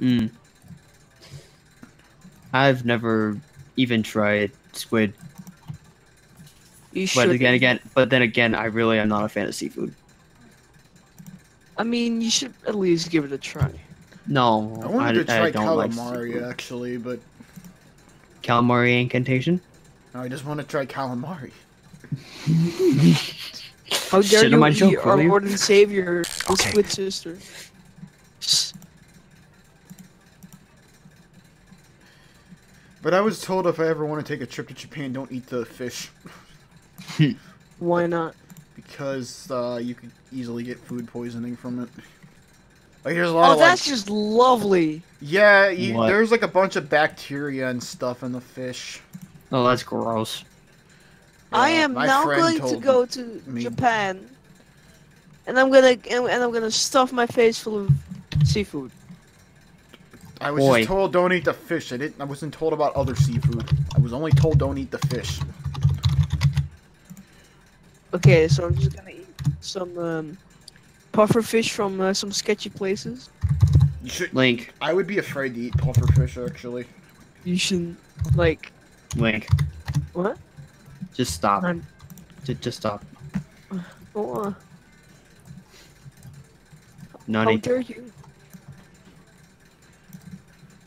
Mm. I've never even tried squid. You But should. then again, I really am not a fan of seafood. I mean, you should at least give it a try. I No, wanted to I try don't like calamari seafood. actually, but Calamari incantation? I just want to try calamari. How dare Shit on you my eat joke, our will you? Lord and Savior, the Okay. Squid Sister? But I was told if I ever want to take a trip to Japan, don't eat the fish. Why not? Because you could easily get food poisoning from it. Like there's a lot Oh, of that's just lovely. yeah, What? there's like a bunch of bacteria and stuff in the fish. Oh, that's gross. I Yeah, am my now friend going to told go to me. Japan, and I'm gonna stuff my face full of seafood. I was Boy. just told don't eat the fish. I wasn't told about other seafood. I was only told don't eat the fish. Okay, so I'm just gonna eat some puffer fish from some sketchy places. You should. Link. I would be afraid to eat puffer fish actually. You should like Link. what? Just stop. I'm- Just stop. Oh, how Nani. dare you?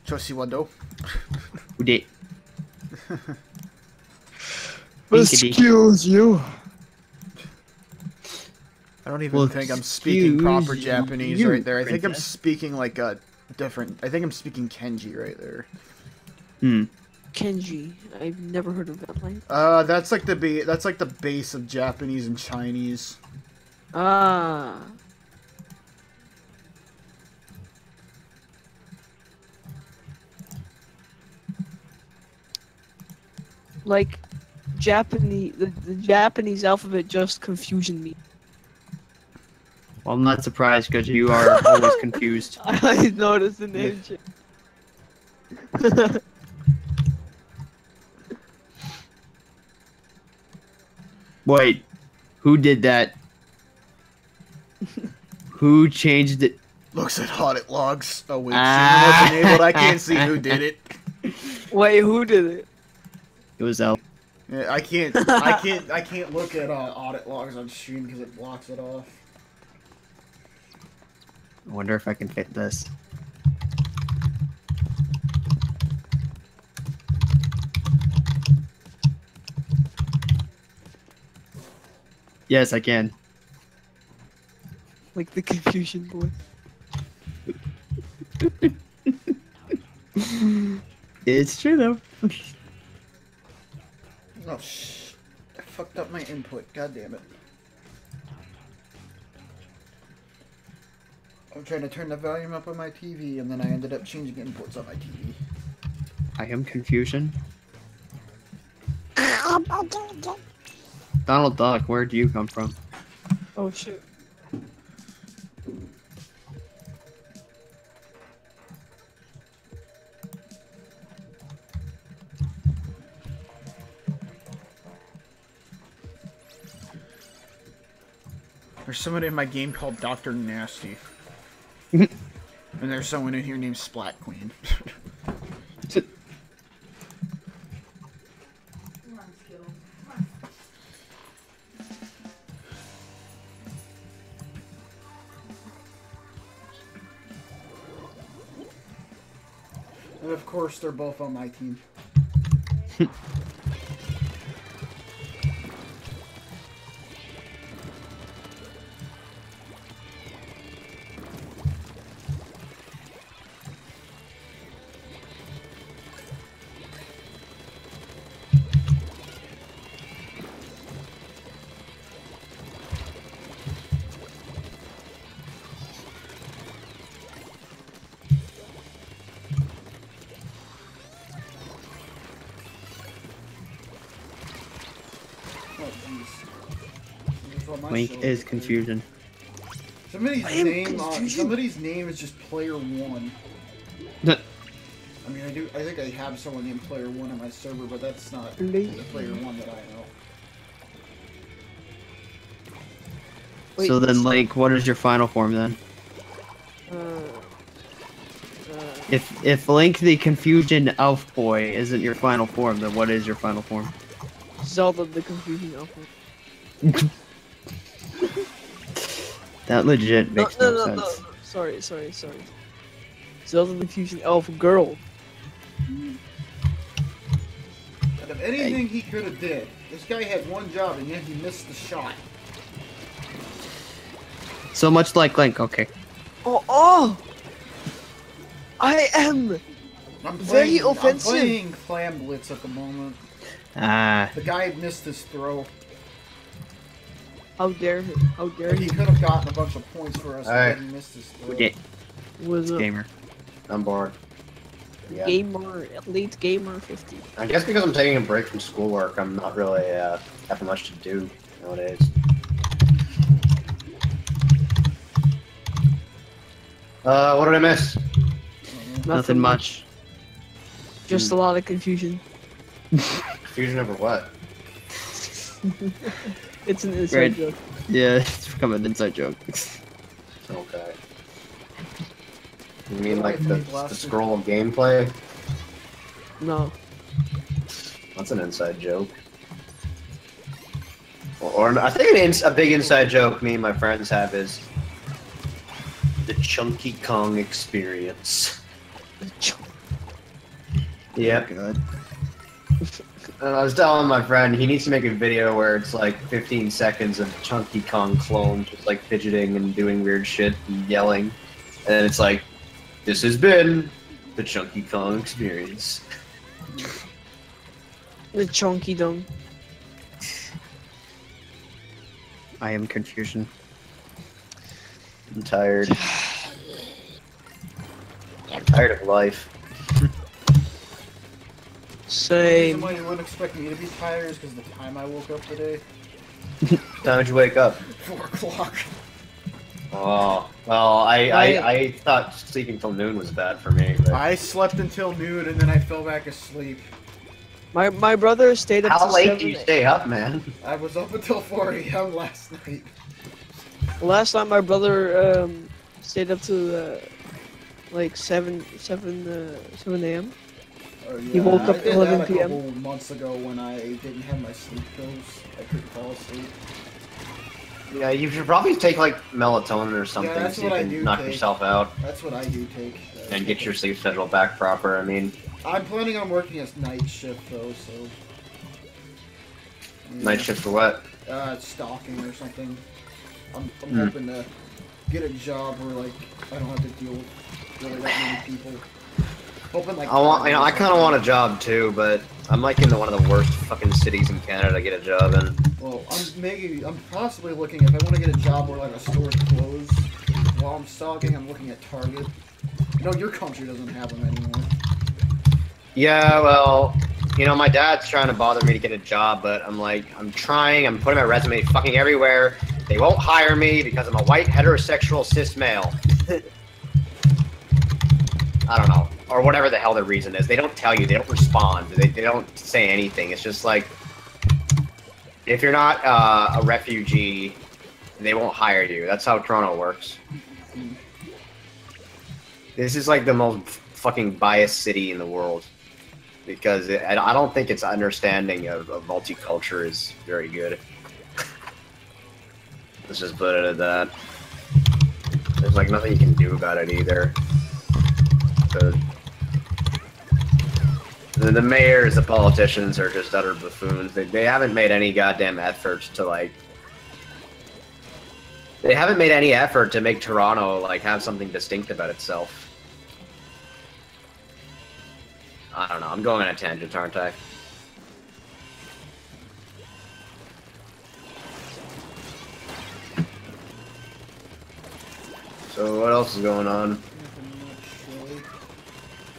Chosiwado. Ude. Excuse you. I don't even Well, think I'm speaking proper excuse Japanese you, right there. I think I'm princess. speaking like a different. I think I'm speaking Kenji right there. Hmm. Kenji. I've never heard of that language. That's like the base of Japanese and Chinese. Ah. Like Japanese, the Japanese alphabet just confusion me. Well, I'm not surprised because you are always confused. I noticed the name change. Wait, who did that? Who changed it? Looks at audit logs. Oh wait, Ah. stream was enabled. I can't see who did it. Wait, who did it? It was L. Yeah, I can't look at audit logs on stream because it blocks it off. I wonder if I can fit this. Yes, I can. Like the confusion boy. It's true though. Oh shh! I fucked up my input. God damn it! I'm trying to turn the volume up on my TV, and then I ended up changing inputs on my TV. I am confusion. Donald Duck, where do you come from? Oh shit. There's someone in my game called Dr. Nasty. And there's someone in here named Splat Queen. And of course, they're both on my team. Oh, jeez. Here's what my Link show is confusion. Somebody's I am name. confusion. Somebody's name is just Player One. That- I mean, I think I have someone named Player One on my server, but that's not the Player One that I know. Wait, So then, Link, what is your final form then? If Link the Confusion Elf Boy isn't your final form, then what is your final form? Zelda the Confusion Elf. That legit makes no sense. No. Sorry. Zelda the Confusion Elf Girl. And if anything he could have did, this guy had one job and yet he missed the shot. So much like Link, okay. Oh! I am very offensive. I'm playing Clam Blitz at the moment. Ah. The guy missed his throw. How dare he? How dare He he? could have gotten a bunch of points for us, Alright. but he missed his throw. Yeah, Was a gamer. I'm bored. Yeah. gamer, elite gamer 50. I guess because I'm taking a break from schoolwork, I'm not really having much to do nowadays. What did I miss? Nothing much. Just a lot of confusion. Confusion over what? It's an inside Right. joke. Yeah, it's become an inside joke. Okay. You mean like the scroll of gameplay? No. That's an inside joke. Or I think a big inside joke me and my friends have is the Chunky Kong experience. Yep. God. And I was telling my friend he needs to make a video where it's like 15 seconds of Chunky Kong clone just like fidgeting and doing weird shit and yelling. And it's like, this has been the Chunky Kong experience. The chunky dung. I am confusion. I'm tired. I'm tired of life. Same. The reason why you wouldn't expect me to be tired is because the time I woke up today. Time did you wake up? 4 o'clock. Oh, well, I thought sleeping till noon was bad for me. But I slept until noon and then I fell back asleep. My brother stayed up how to late 7 do you stay up, man? I was up until 4 a.m. last night. Last time my brother stayed up to like 7 a.m. Oh, yeah. He woke up I did 11 that a p.m. couple months ago when I didn't have my sleep pills. I couldn't fall asleep. Yeah, you should probably take like melatonin or something that's so you what I can do knock take. yourself out That's what I do take. and get your sleep schedule back proper. I mean, I'm planning on working a night shift though, so. Yeah. night shift for what? Stalking or something. I'm hoping to get a job where like I don't have to deal with really that many people. Hoping like I kind of want a job too, but I'm like in one of the worst fucking cities in Canada to get a job in. Well, I'm possibly looking if I want to get a job where like a store's closed. While I'm stalking, I'm looking at Target. No, your country doesn't have them anymore. Yeah, well, you know, my dad's trying to bother me to get a job, but I'm like, I'm trying, I'm putting my resume fucking everywhere. They won't hire me because I'm a white, heterosexual, cis male. I don't know. Or whatever the hell the reason is. They don't tell you, they don't respond, they don't say anything. It's just like, if you're not a refugee, they won't hire you. That's how Toronto works. This is like the most fucking biased city in the world. Because I don't think its understanding of multicultural is very good. Let's just put it at that. There's like nothing you can do about it either. The mayors, the politicians are just utter buffoons. They haven't made any goddamn efforts to like... They haven't made any effort to make Toronto like have something distinct about itself. I don't know, I'm going on a tangent, aren't I? So what else is going on? Nothing much, really.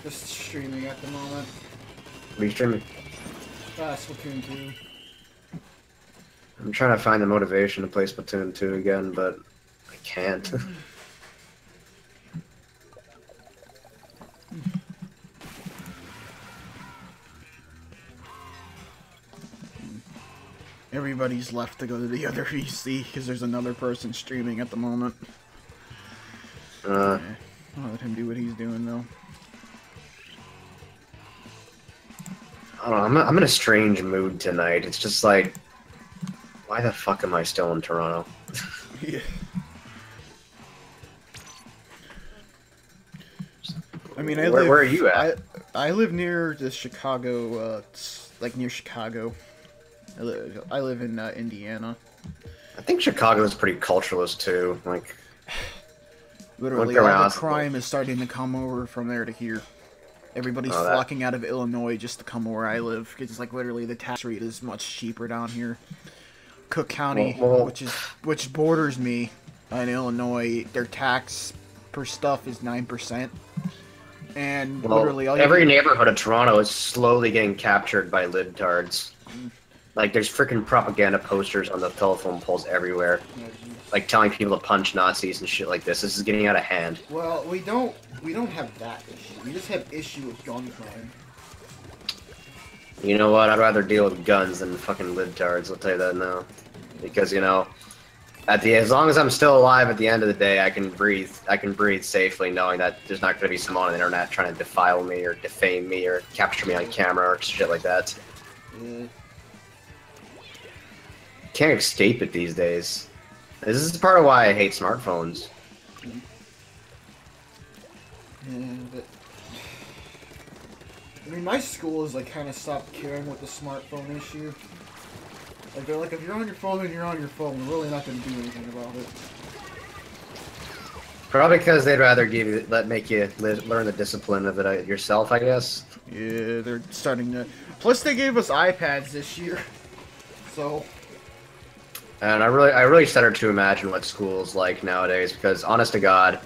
Just streaming at the moment. What are you streaming? Splatoon 2. I'm trying to find the motivation to play Splatoon 2 again, but I can't. Everybody's left to go to the other VC because there's another person streaming at the moment. I'll let him do what he's doing though. I don't know, I'm in a strange mood tonight. It's just like, why the fuck am I still in Toronto? Yeah. I mean, Where are you at? I live near the Chicago, like near Chicago. I live in Indiana. I think Chicago is pretty culturalist too. Like, Literally, all the crime is starting to come over from there to here. Everybody's flocking out of Illinois just to come where I live, because it's like literally the tax rate is much cheaper down here. Cook County, which borders me in Illinois, their tax per stuff is 9%. And literally, every neighborhood of Toronto is slowly getting captured by libtards. Like, there's freaking propaganda posters on the telephone poles everywhere, like telling people to punch Nazis and shit like this. This is getting out of hand. Well, we don't have that issue. We just have issue with gun crime. You know what? I'd rather deal with guns than fucking libtards. I'll tell you that now, because you know, as long as I'm still alive at the end of the day, I can breathe. I can breathe safely, knowing that there's not going to be someone on the internet trying to defile me or defame me or capture me on camera or shit like that. Yeah. Can't escape it these days. This is part of why I hate smartphones. Yeah, but I mean, my school has like kind of stopped caring with the smartphone issue. Like they're like, if you're on your phone, then you're on your phone. We're really not going to do anything about it. Probably because they'd rather make you learn the discipline of it yourself, I guess. Yeah, they're starting to. Plus, they gave us iPads this year, so. And I really shudder to imagine what school's like nowadays, because honest to God,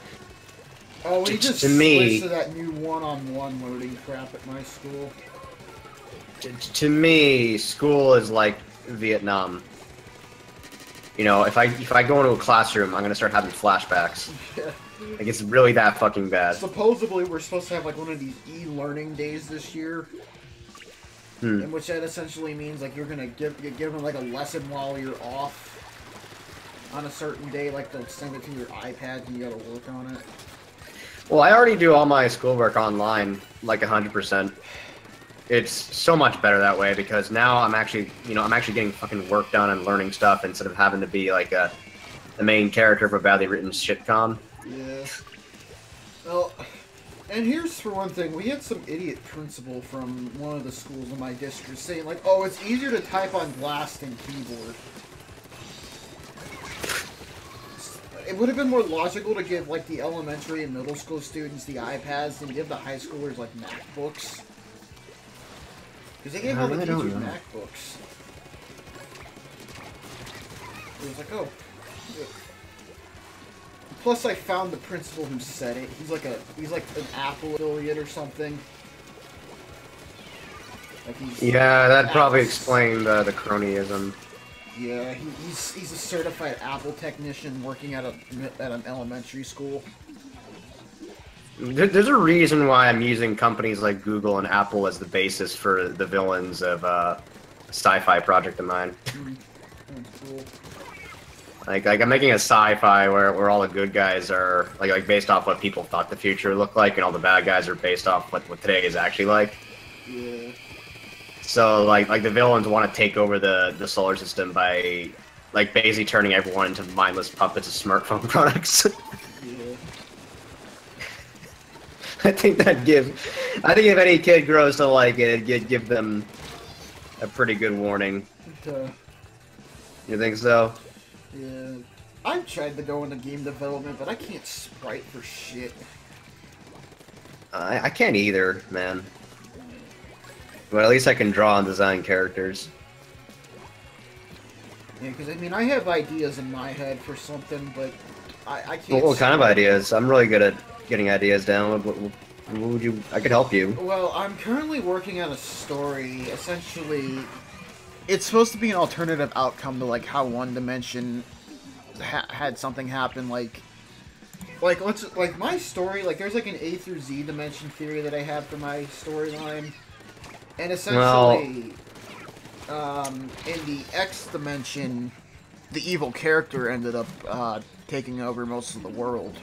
oh, we just switched to that new one-on-one learning crap at my school. To me, school is like Vietnam. You know, if I go into a classroom, I'm gonna start having flashbacks. Yeah. Like, it's really that fucking bad. Supposedly, we're supposed to have like one of these e-learning days this year. In which that essentially means like you're gonna give them like a lesson while you're off on a certain day, like they'll send it to your iPad and you gotta work on it. Well, I already do all my schoolwork online, like 100%. It's so much better that way, because now I'm actually getting fucking work done and learning stuff instead of having to be like the main character of a badly written shitcom. Yeah. Well. And here's for one thing, we had some idiot principal from one of the schools in my district saying like, oh, it's easier to type on glass than keyboard. It would have been more logical to give like the elementary and middle school students the iPads than give the high schoolers like MacBooks. Because they gave all the teachers MacBooks. It was like, oh. Plus, I found the principal who said it. He's like an Apple affiliate or something. Like yeah, that probably explained the cronyism. Yeah, he's a certified Apple technician working at an elementary school. There's a reason why I'm using companies like Google and Apple as the basis for the villains of a sci-fi project of mine. Cool. Like I'm making a sci-fi where all the good guys are like based off what people thought the future would look like, and all the bad guys are based off what today is actually like. Yeah. So like the villains want to take over the solar system by like basically turning everyone into mindless puppets of smartphone products. Yeah. I think if any kid grows to like it, it'd give them a pretty good warning. You think so? Yeah, I've tried to go into game development, but I can't sprite for shit. I can't either, man. But at least I can draw and design characters. Yeah, because I mean, I have ideas in my head for something, but I can't. What kind of ideas? I'm really good at getting ideas down. What would you? I could help you. Well, I'm currently working on a story. Essentially, it's supposed to be an alternative outcome to like how One Dimension had something happen. Like my story. Like there's like an A through Z dimension theory that I have for my storyline, and essentially, in the X dimension, the evil character ended up taking over most of the world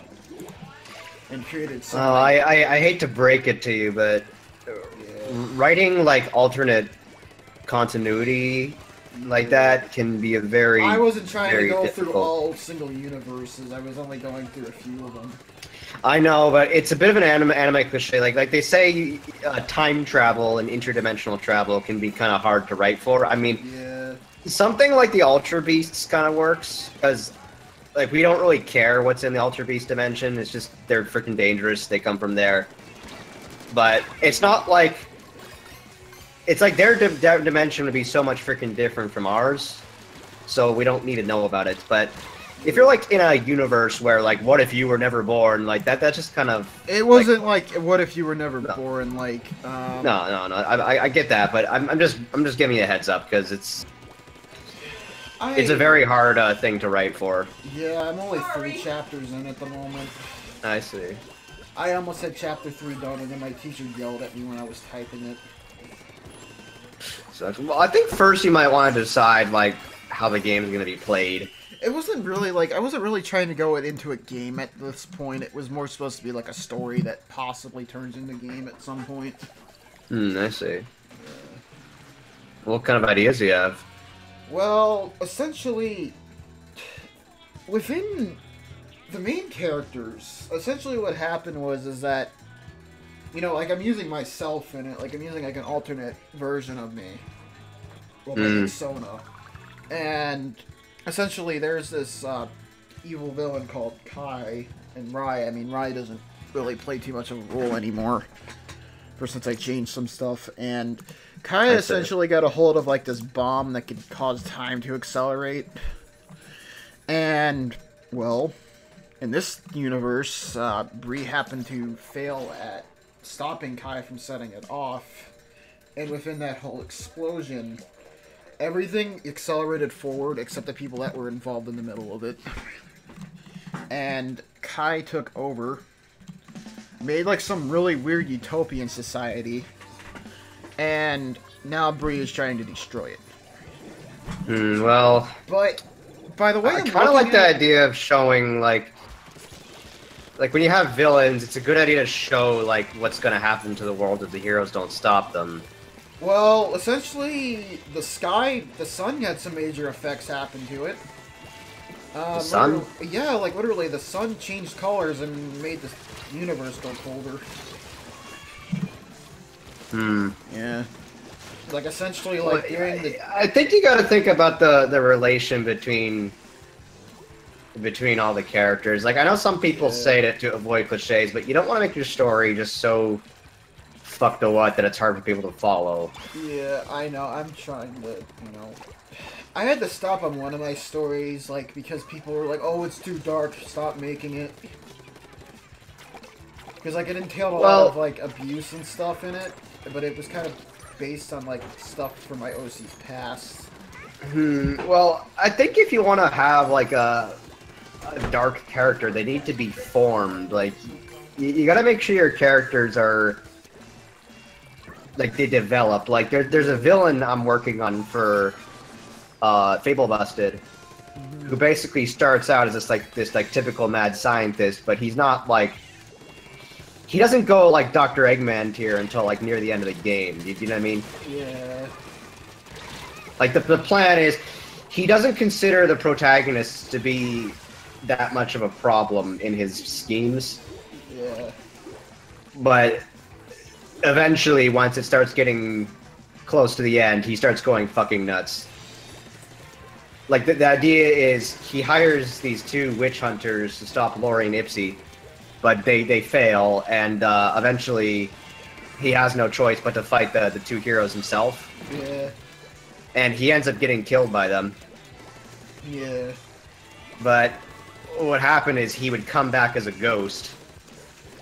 and created some. I hate to break it to you, but writing like alternate continuity like that can be a very. I wasn't trying to very go difficult. through all single universes. I was only going through a few of them. I know, but it's a bit of an anime cliche. Like they say, time travel and interdimensional travel can be kind of hard to write for. I mean, Yeah. something like the Ultra Beasts kind of works because, like, we don't really care what's in the Ultra Beast dimension. It's just they're freaking dangerous. They come from there, but it's not like. It's like their dimension would be so much freaking different from ours, so we don't need to know about it. But if you're like in a universe where like, what if you were never born? Like that's just kind of. It wasn't like what if you were never born? Like. No. I get that, but I'm just giving you a heads up because it's a very hard thing to write for. Yeah, I'm only 3 chapters in at the moment. I see. I almost had chapter 3 done, and then my teacher yelled at me when I was typing it. So, well, I think first you might want to decide like how the game is going to be played. It wasn't really like I wasn't really trying to go into a game at this point. It was more supposed to be like a story that possibly turns into a game at some point. I see. What kind of ideas do you have? Well, essentially, within the main characters, essentially what happened was that, you know, like I'm using myself in it, like I'm using like an alternate version of me, well, like Sona, and essentially there's this evil villain called Kai and Rai. I mean, Rai doesn't really play too much of a role anymore, since I changed some stuff, and Kai essentially got a hold of like this bomb that could cause time to accelerate, and well, in this universe, Bree happened to fail at stopping Kai from setting it off, and within that whole explosion, everything accelerated forward except the people that were involved in the middle of it. And Kai took over, made like some really weird utopian society, and now Bree is trying to destroy it. Well, but by the way, I kind of like the idea of showing like when you have villains, it's a good idea to show like what's going to happen to the world if the heroes don't stop them. Well, essentially, the sun had some major effects happen to it. The sun? Yeah, like literally, the sun changed colors and made the universe go colder. Yeah. Like essentially, like during the. I think you got to think about the relation between all the characters. Like I know some people say that to avoid cliches, but you don't want to make your story just so fuck the what that it's hard for people to follow. Yeah, I know. I'm trying to, you know. I had to stop on one of my stories, like, because people were like, oh, it's too dark, stop making it. Because, like, it entailed a lot of, like, abuse and stuff in it, but it was kind of based on, like, stuff from my OC's past. Well, I think if you want to have, like, a dark character, they need to be formed. Like, you gotta make sure your characters are... like they develop. Like there's a villain I'm working on for Fable Busted, who basically starts out as this typical mad scientist, but he's not like he doesn't go like Dr. Eggman tier until like near the end of the game. You know what I mean? Yeah. Like the plan is he doesn't consider the protagonists to be that much of a problem in his schemes. Yeah. But eventually, once it starts getting close to the end, he starts going fucking nuts. Like, the idea is he hires these 2 witch hunters to stop Lori and Ipsy, but they fail, and eventually he has no choice but to fight the 2 heroes himself. Yeah. And he ends up getting killed by them. Yeah. But what happened is he would come back as a ghost.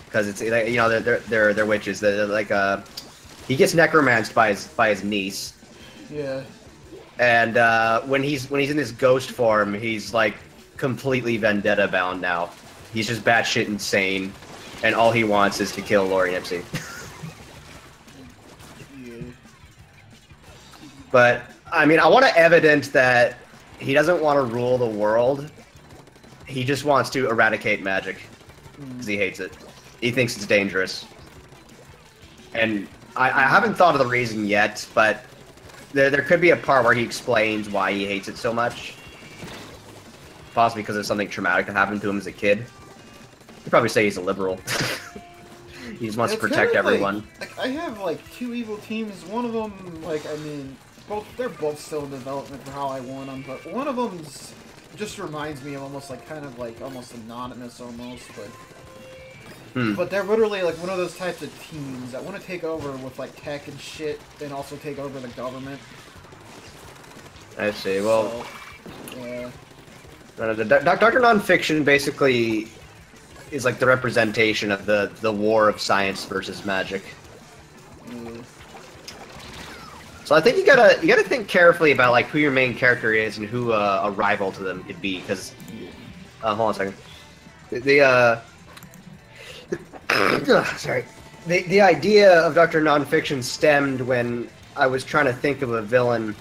Because it's, you know, they're witches. They're like he gets necromanced by his niece. Yeah. And when he's in this ghost form, he's like completely vendetta bound now. He's just batshit insane, and all he wants is to kill Lori and Ipsy. Yeah. But I mean, I want to evidence that he doesn't want to rule the world. He just wants to eradicate magic because he hates it. He thinks it's dangerous. And I haven't thought of the reason yet, but there could be a part where he explains why he hates it so much. Possibly because of something traumatic that happened to him as a kid. He'd probably say he's a liberal. He just wants to protect everyone. Like, I have like 2 evil teams. One of them, like, I mean, they're both still in development for how I want them, but one of them just reminds me of almost like kind of like almost anonymous almost, but they're literally like one of those types of teams that want to take over with like tech and shit, and also take over the government. I see. Well, so, yeah. Dr. Nonfiction basically is like the representation of the war of science versus magic. So I think you gotta think carefully about like who your main character is and who a rival to them could be. Because hold on a second. Sorry. The idea of Dr. Nonfiction stemmed when I was trying to think of a villain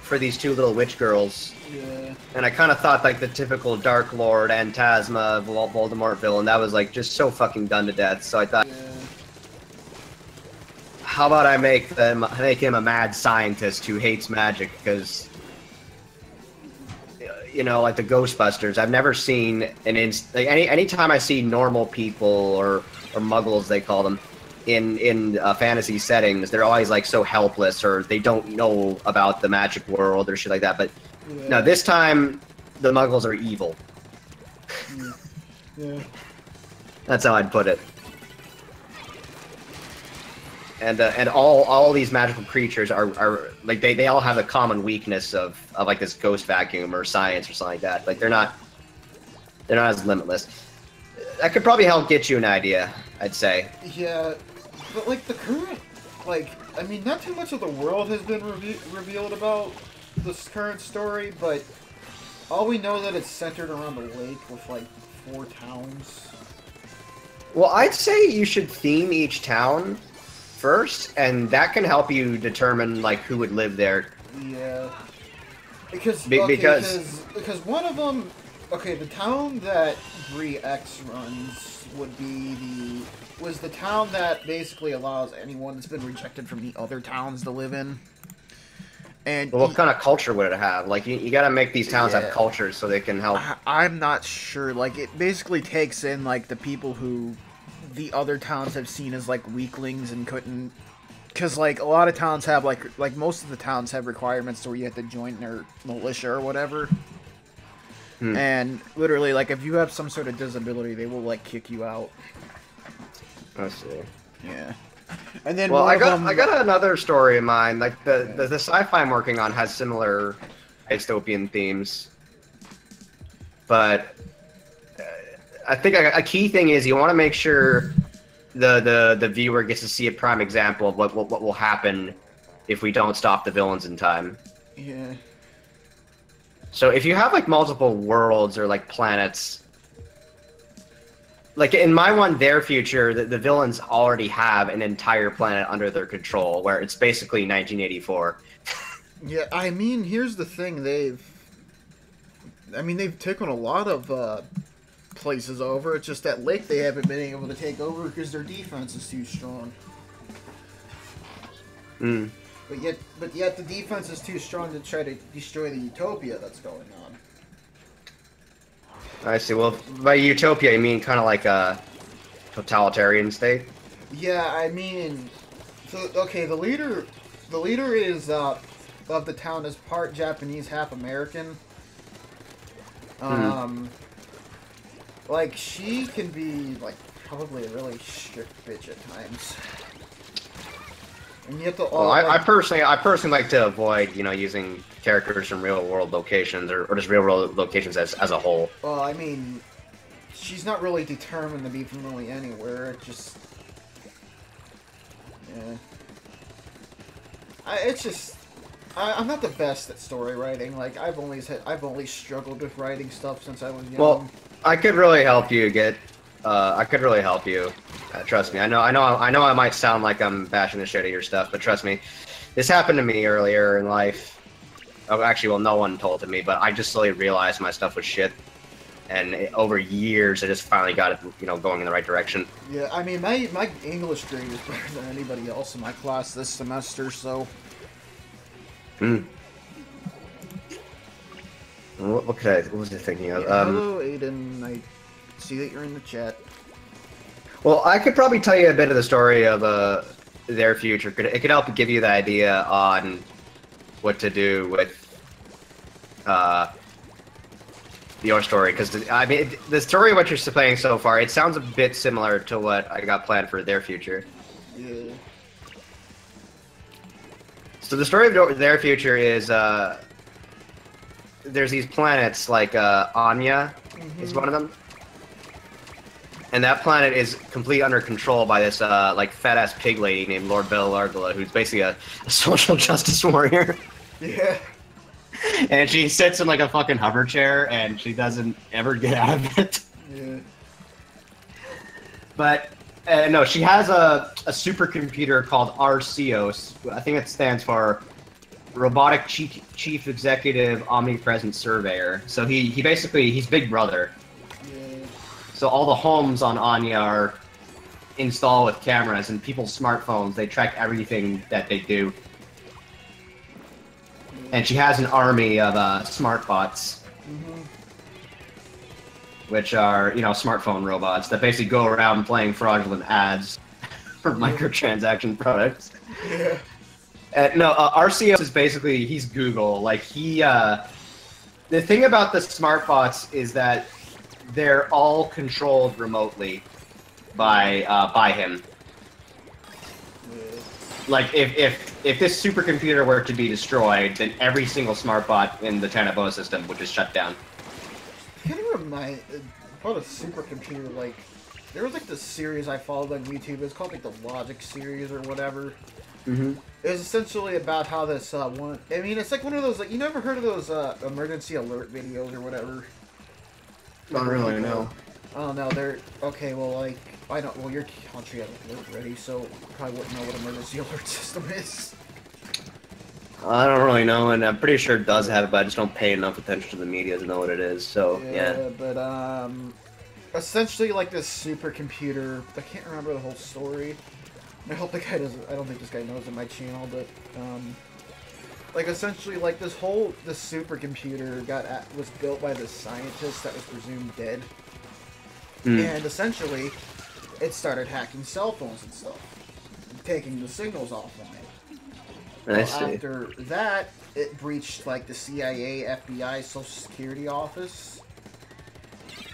for these 2 little witch girls. Yeah. And I kind of thought like the typical Dark Lord, Phantasma, Voldemort villain. That was like just so fucking done to death. So I thought, how about I make him a mad scientist who hates magic? Because you know, like the Ghostbusters, I've never seen anytime I see normal people or Muggles they call them in fantasy settings, they're always like so helpless or they don't know about the magic world or shit like that. But no, this time the Muggles are evil. Yeah. That's how I'd put it. And all these magical creatures are like they all have a common weakness of like this ghost vacuum or science or something like that. Like they're not as limitless. That could probably help get you an idea, I'd say. Yeah, but like the current, like, I mean, not too much of the world has been revealed about this current story, but all we know that it's centered around the lake with like 4 towns. Well, I'd say you should theme each town first, and that can help you determine like who would live there. Yeah, because one of them, the town that Bree X runs was the town that basically allows anyone that's been rejected from the other towns to live in. And well, what kind of culture would it have? Like you got to make these towns have cultures so they can help. I'm not sure. Like it basically takes in like the people who the other towns have seen as like weaklings and couldn't, because like a lot of towns have like most of the towns have requirements where you have to join their militia or whatever. And literally, like if you have some sort of disability, they will like kick you out. I see. Yeah. And then well, I got another story in mind. Like the sci-fi I'm working on has similar dystopian themes, but I think a key thing is you want to make sure the viewer gets to see a prime example of what will happen if we don't stop the villains in time. Yeah. So if you have like multiple worlds or like planets, like in my one, their future, the villains already have an entire planet under their control, where it's basically 1984. Yeah, I mean, here's the thing: they've taken a lot of places over. It's just that lake they haven't been able to take over because their defense is too strong. But yet the defense is too strong to try to destroy the utopia that's going on. I see. Well, by utopia, you mean kind of like a totalitarian state? Yeah, I mean, so okay, the leader is of the town is part Japanese, half American. Like she can be like probably a really strict bitch at times. And you have to all. Well, I personally like to avoid using characters from real world locations or just real world locations as a whole. Well, I mean, she's not really determined to be from really anywhere. It just, yeah. I'm not the best at story writing. Like I've only struggled with writing stuff since I was young. Well, I could really help you get. I could really help you. Trust me. I know. I might sound like I'm bashing the shit out of your stuff, but trust me, this happened to me earlier in life. Oh, actually, well, no one told it to me, but I just slowly realized my stuff was shit, and over years, I just finally got it, going in the right direction. Yeah, I mean, my English grade is better than anybody else in my class this semester, so... Hmm. What was I thinking of? Yeah, hello, Aiden. I see that you're in the chat. Well, I could probably tell you a bit of the story of their future. It could help give you the idea on what to do with your story. Because, I mean, the story of what you're playing so far, it sounds a bit similar to what I got planned for their future. Yeah. So the story of their future is, there's these planets, like Anya is one of them. And that planet is completely under control by this, like, fat-ass pig lady named Lord Belargola, who's basically a social justice warrior. Yeah. And she sits in, like, a fucking hover chair, and she doesn't ever get out of it. Yeah. But, no, she has a supercomputer called Arceus. I think it stands for Robotic Chief Executive Omnipresent Surveyor. So he's Big Brother. Yeah. So all the homes on Anya are installed with cameras, and people's smartphones, they track everything that they do. And she has an army of smart bots, which are, smartphone robots that basically go around playing fraudulent ads for microtransaction products. Yeah. No, Arceus is basically, he's Google. Like, the thing about the smart bots is that they're all controlled remotely by him. Like, if this supercomputer were to be destroyed, then every single smart bot in the Tanaboa system would just shut down. Kind of remind about a supercomputer. Like, there was like this series I followed on YouTube. It's called like the Logic series or whatever. Mm-hmm. It was essentially about how this one. I mean, it's like one of those, like, you never heard of those emergency alert videos or whatever. Don't really know. Oh no, they're okay. Well, like, I don't. Well, your country has alert ready, so you probably wouldn't know what emergency alert system is. I don't really know, and I'm pretty sure it does have it, but I just don't pay enough attention to the media to know what it is. So yeah. But essentially, like, this supercomputer. I can't remember the whole story. I hope the guy doesn't. I don't think this guy knows in my channel, but like, essentially, like, this supercomputer was built by this scientist that was presumed dead, and essentially, it started hacking cell phones and stuff, and taking the signals offline. I see. After that, it breached, like, the CIA, FBI, Social Security office,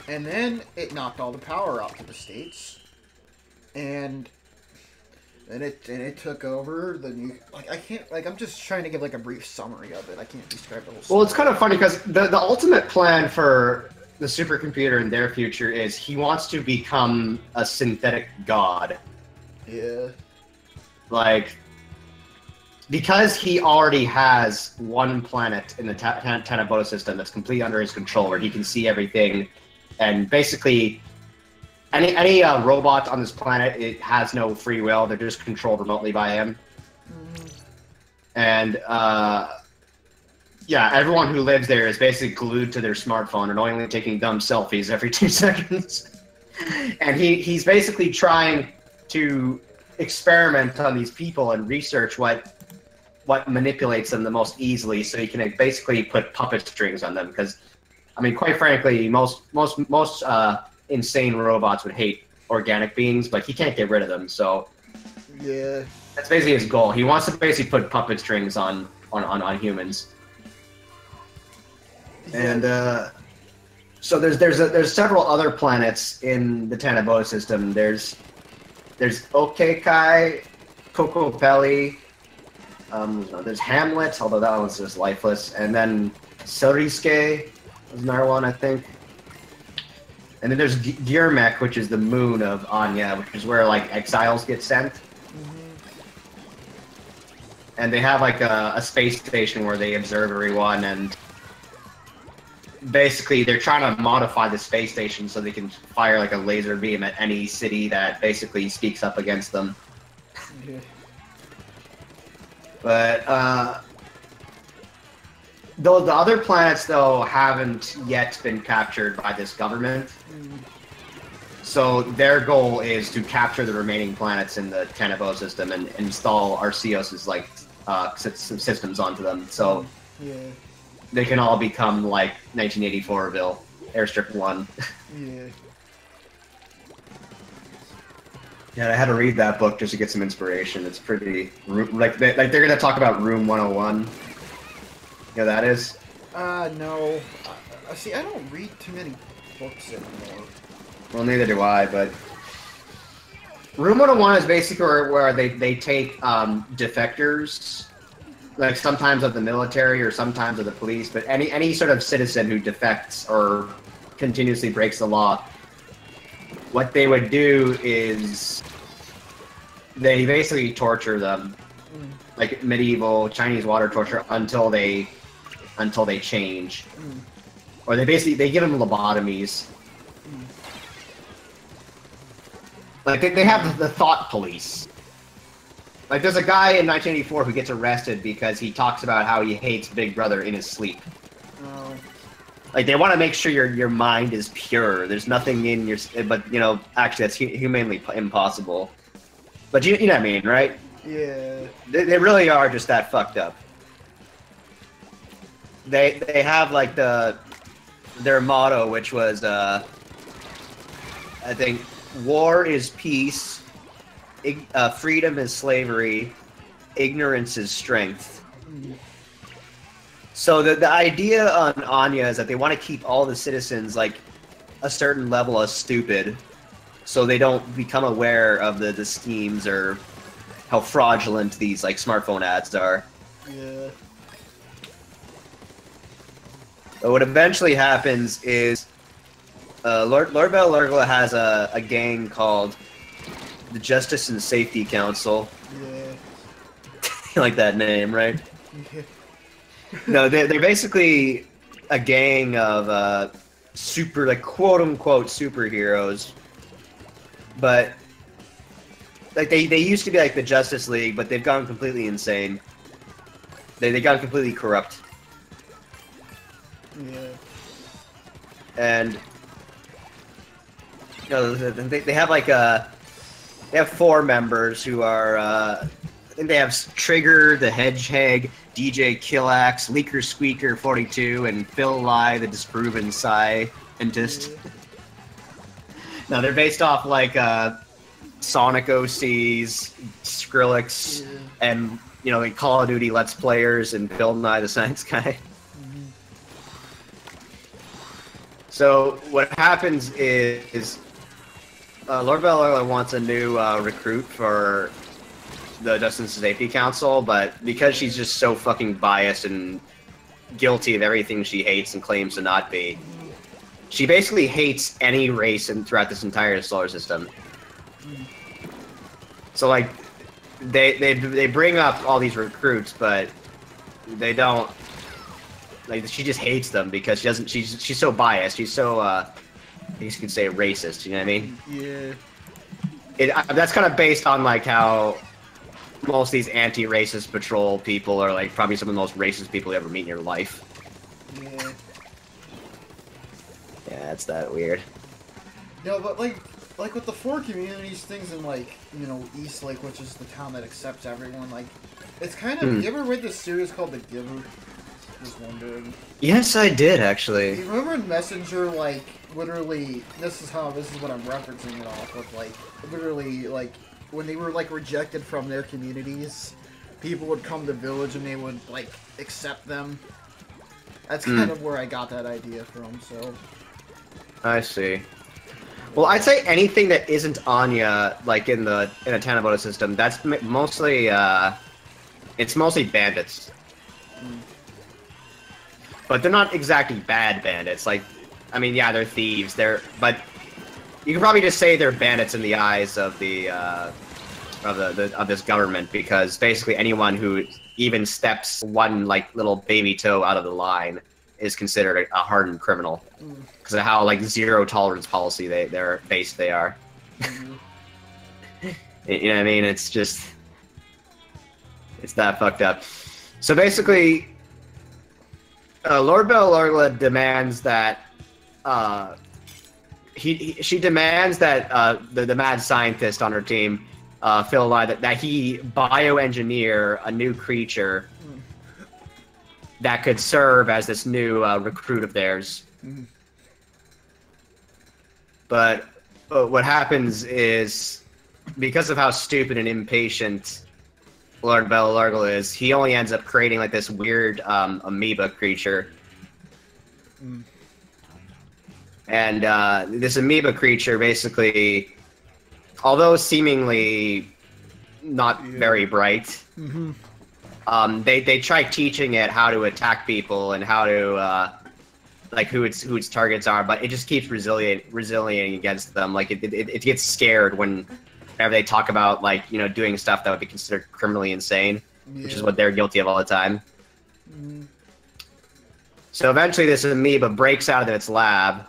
and then it knocked all the power out to the States, and it took over the new. Like, I can't. Like, I'm just trying to give, like, a brief summary of it. I can't describe the whole story. Well, it's kind of funny because the ultimate plan for the supercomputer in their future is he wants to become a synthetic god. Yeah. Like, because he already has one planet in the Tanaboa system that's completely under his control, where he can see everything, and basically any robot on this planet, it has no free will. They're just controlled remotely by him. And yeah, everyone who lives there is basically glued to their smartphone and only taking dumb selfies every 2 seconds. And he's basically trying to experiment on these people and research what manipulates them the most easily, so he can basically put puppet strings on them. Because, I mean, quite frankly, most insane robots would hate organic beings, but he can't get rid of them. So yeah, that's basically his goal. He wants to basically put puppet strings on humans. And so there's several other planets in the Tanaboa system. There's Okekai, Kokopelli, there's Hamlet, although that one's just lifeless, and then Soriske is another one, I think. And then there's Giermek, which is the moon of Anya, which is where, like, exiles get sent. And they have, like, a space station where they observe everyone, and basically they're trying to modify the space station so they can fire, like, a laser beam at any city that basically speaks up against them. But Though the other planets, though, haven't yet been captured by this government. So their goal is to capture the remaining planets in the Tenebo system and install Arceus's like systems onto them. So Yeah. they can all become like 1984ville Airstrip 1. Yeah. Yeah, I had to read that book just to get some inspiration. It's pretty like they're gonna talk about Room 101. You know that is? No. See, I don't read too many books anymore. Well, neither do I, but Room 101 is basically where they take defectors, like sometimes of the military or sometimes of the police, but any sort of citizen who defects or continuously breaks the law. What they would do is they basically torture them, like medieval Chinese water torture, until they change, or they give them lobotomies. Like they have the thought police. Like there's a guy in 1984 who gets arrested because he talks about how he hates Big Brother in his sleep. Oh. Like they want to make sure your mind is pure. There's nothing in your, but you know, actually that's humanly impossible. But you know what I mean, right? Yeah. They really are just that fucked up. They have like their motto, which was I think war is peace, freedom is slavery, ignorance is strength. So the idea on Anya is that they want to keep all the citizens like a certain level of stupid, so they don't become aware of the schemes or how fraudulent these like smartphone ads are. Yeah. But what eventually happens is Lord Bellurgla has a gang called the Justice and Safety Council. Yeah. You like that name, right? Yeah. No, they're basically a gang of super, like, quote-unquote superheroes. But, like, they used to be like the Justice League, but they've gone completely insane. They got completely corrupt. Yeah. And, you know, they have, like, they have 4 members who are, I think they have Trigger, the Hedgehog, DJ Killax, Leaker Squeaker 42, and Phil Lai, the disproven scientist. Now they're based off like Sonic OCs, Skrillex, and you know, like Call of Duty Let's Players and Bill Nye the Science Guy. So what happens is Lord Bellurgla wants a new recruit for the Justice and Safety Council, but because she's just so fucking biased and guilty of everything she hates and claims to not be, she basically hates any race throughout this entire solar system. So like, they bring up all these recruits, but they don't. Like, she just hates them because she doesn't. She's so biased. She's so I guess you could say racist. You know what I mean? Yeah. That's kind of based on like how most of these anti-racist patrol people are like probably some of the most racist people you ever meet in your life. Yeah. Yeah, it's that weird. No, but like with the 4 communities things in like, you know, Eastlake, which is the town that accepts everyone, like it's kind of you ever read this series called The Giver? Just wondering. Yes, I did actually. You remember in Messenger, like literally this is what I'm referencing it off of, like literally like when they were like rejected from their communities, people would come to village and they would like accept them. That's kind of where I got that idea from. So I see. Well, I'd say anything that isn't Anya, like in a Tanabota system, that's mostly it's mostly bandits. But they're not exactly bad bandits. Like, I mean, yeah, they're thieves. But you can probably just say they're bandits in the eyes of of this government, because basically anyone who even steps one like little baby toe out of the line is considered a hardened criminal because of how like zero tolerance policy they're based they are. You know what I mean? It's that fucked up. So basically, Lord Bellarla demands that she demands that the mad scientist on her team, Phil Lai, that he bioengineer a new creature that could serve as this new recruit of theirs. But what happens is, because of how stupid and impatient Lord Bellarla is, he only ends up creating like this weird amoeba creature. And this amoeba creature basically, although seemingly not very bright, they try teaching it how to attack people and how to like who its targets are, but it just keeps resilient against them. Like it gets scared whenever they talk about, like, you know, doing stuff that would be considered criminally insane, which is what they're guilty of all the time. So eventually this amoeba breaks out of its lab,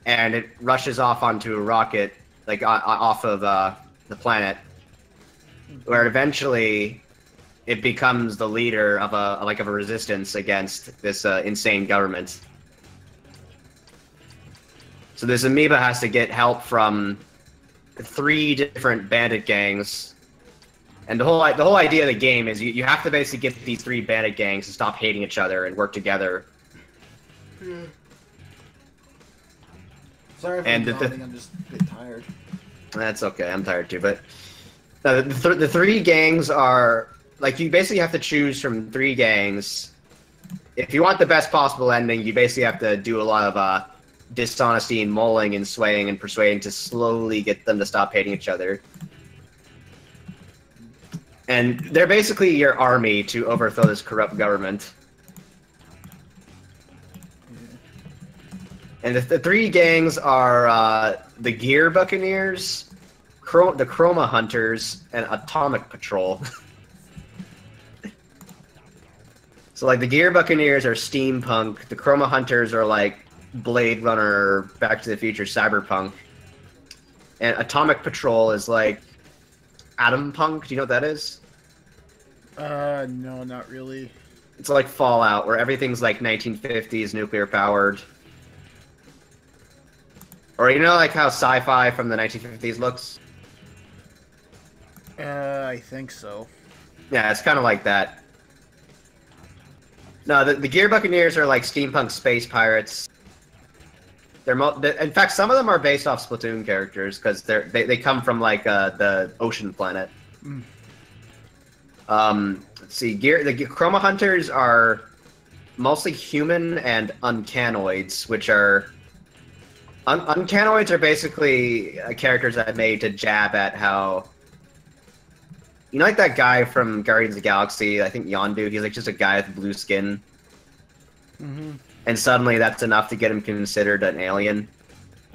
and it rushes off onto a rocket, like off of the planet, where eventually it becomes the leader of a resistance against this insane government. So this amoeba has to get help from 3 different bandit gangs, and the whole idea of the game is you have to basically get these 3 bandit gangs to stop hating each other and work together. Sorry if I'm yawning, I'm just a bit tired. That's okay, I'm tired too, but the 3 gangs are, like, you basically have to choose from 3 gangs. If you want the best possible ending, you basically have to do a lot of dishonesty and mulling and swaying and persuading to slowly get them to stop hating each other. And they're basically your army to overthrow this corrupt government. And the 3 gangs are the Gear Buccaneers, the Chroma Hunters, and Atomic Patrol. So, like, the Gear Buccaneers are steampunk, the Chroma Hunters are like Blade Runner, Back to the Future, cyberpunk, and Atomic Patrol is like atom punk. Do you know what that is? No, not really. It's like Fallout, where everything's like 1950s nuclear powered. Or, you know, like how sci-fi from the 1950s looks? I think so. Yeah, it's kind of like that. No, the Gear Buccaneers are like steampunk space pirates. In fact, some of them are based off Splatoon characters, because they come from like the ocean planet. Let's see, the Chroma Hunters are mostly human and uncanoids, which are uncanoids are basically characters that I made to jab at how, you know, like that guy from Guardians of the Galaxy, I think Yondu, he's like just a guy with blue skin. And suddenly that's enough to get him considered an alien.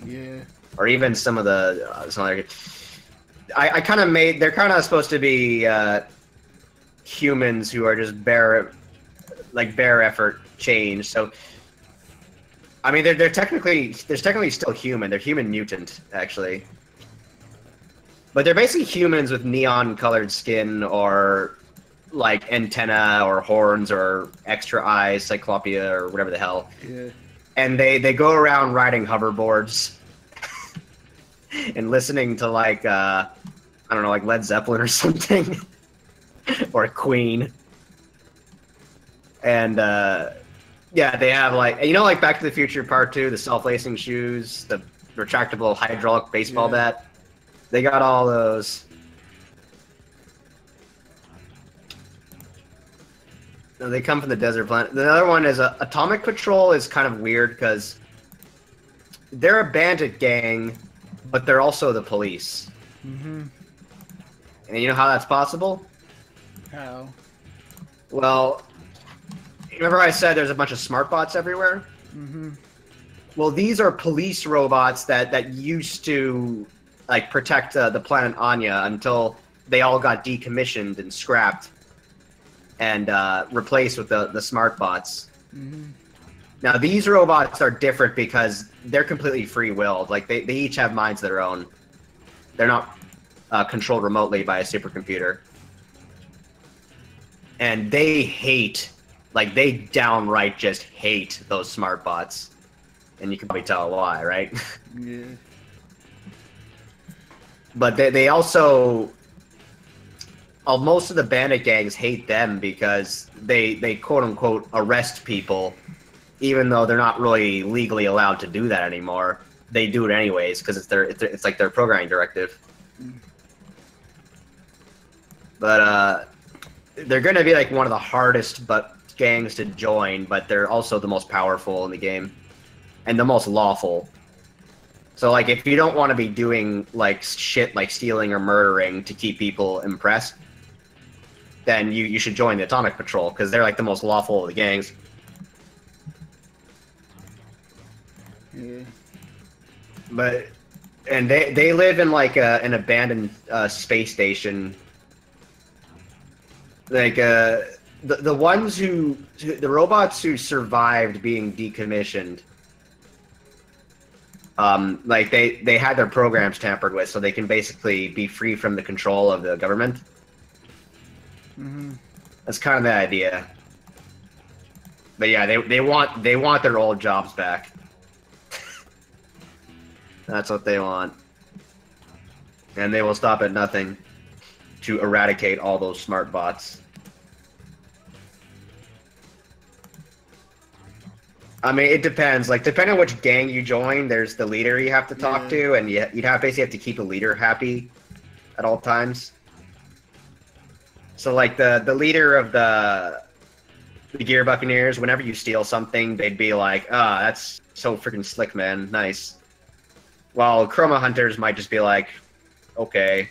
Yeah. Or even some of the... I kind of made... They're kind of supposed to be humans who are just bare effort change. So, I mean, they're technically still human. They're human mutant, actually. But they're basically humans with neon-colored skin, or like antenna or horns or extra eyes, cyclopia or whatever the hell. Yeah. And they go around riding hoverboards and listening to like I don't know, like Led Zeppelin or something, or Queen. And yeah, they have like, you know, like Back to the Future Part 2, the self-lacing shoes, the retractable hydraulic baseball bat. They got all those. No, they come from the desert planet. The other one is Atomic Patrol is kind of weird because they're a bandit gang, but they're also the police. And you know how that's possible? How? Well, remember I said there's a bunch of smart bots everywhere? Well, these are police robots that used to like protect the planet Anya until they all got decommissioned and scrapped and replaced with the smart bots. Now these robots are different because they're completely free-willed. Like they each have minds of their own. They're not controlled remotely by a supercomputer. And they hate Like, they downright just hate those smart bots. And you can probably tell why, right? Yeah. But they also... most of the bandit gangs hate them because they quote-unquote arrest people, even though they're not really legally allowed to do that anymore. They do it anyways, because it's like their programming directive. But, they're going to be like one of the hardest gangs to join, but they're also the most powerful in the game. And the most lawful. So, like, if you don't want to be doing, like, shit like stealing or murdering to keep people impressed, then you should join the Atomic Patrol, because they're, like, the most lawful of the gangs. Yeah. But... And they live in, like, an abandoned space station. Like, the ones the robots who survived being decommissioned, like, they had their programs tampered with, so they can basically be free from the control of the government. Mm-hmm. That's kind of the idea. But yeah, they want their old jobs back. That's what they want. And they will stop at nothing to eradicate all those smart bots. I mean, it depends. Like, depending on which gang you join, there's the leader you have to talk to, and you'd basically have to keep a leader happy at all times. So, like, the leader of the Gear Buccaneers, whenever you steal something, they'd be like, "Ah, that's so freaking slick, man. Nice." While Chroma Hunters might just be like, "Okay."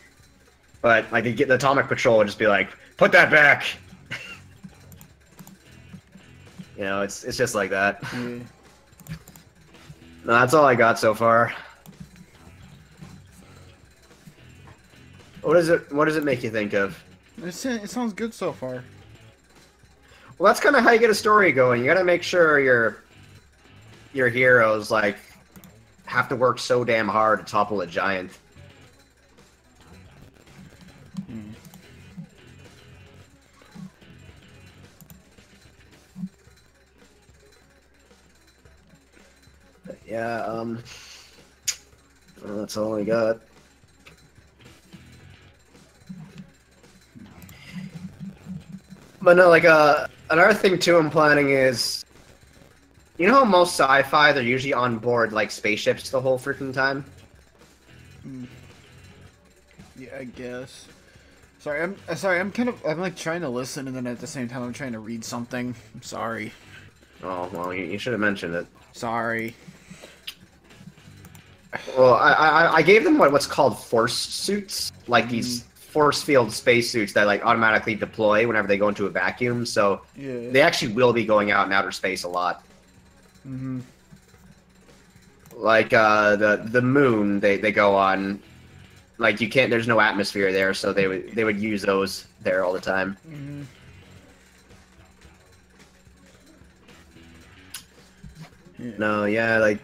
But, like, the Atomic Patrol would just be like, "Put that back!" You know, it's just like that. Yeah. No, that's all I got so far. What does it make you think of? It sounds good so far. Well, that's kind of how you get a story going. You gotta make sure your heroes, like, have to work so damn hard to topple a giant. Yeah, well, that's all I got. But no, like, another thing too I'm planning is, you know how most sci-fi, they're usually on board, like, spaceships the whole freaking time? Yeah, I guess. Sorry, I'm like trying to listen, and then at the same time I'm trying to read something. I'm sorry. Oh, well, you should have mentioned it. Sorry. Well, I gave them what's called force suits, like these force field spacesuits that, like, automatically deploy whenever they go into a vacuum. So they actually will be going out in outer space a lot. Mm-hmm. Like the moon, they go on. Like, you can't. There's no atmosphere there, so they would use those there all the time. Mm-hmm. Yeah. No, yeah, like.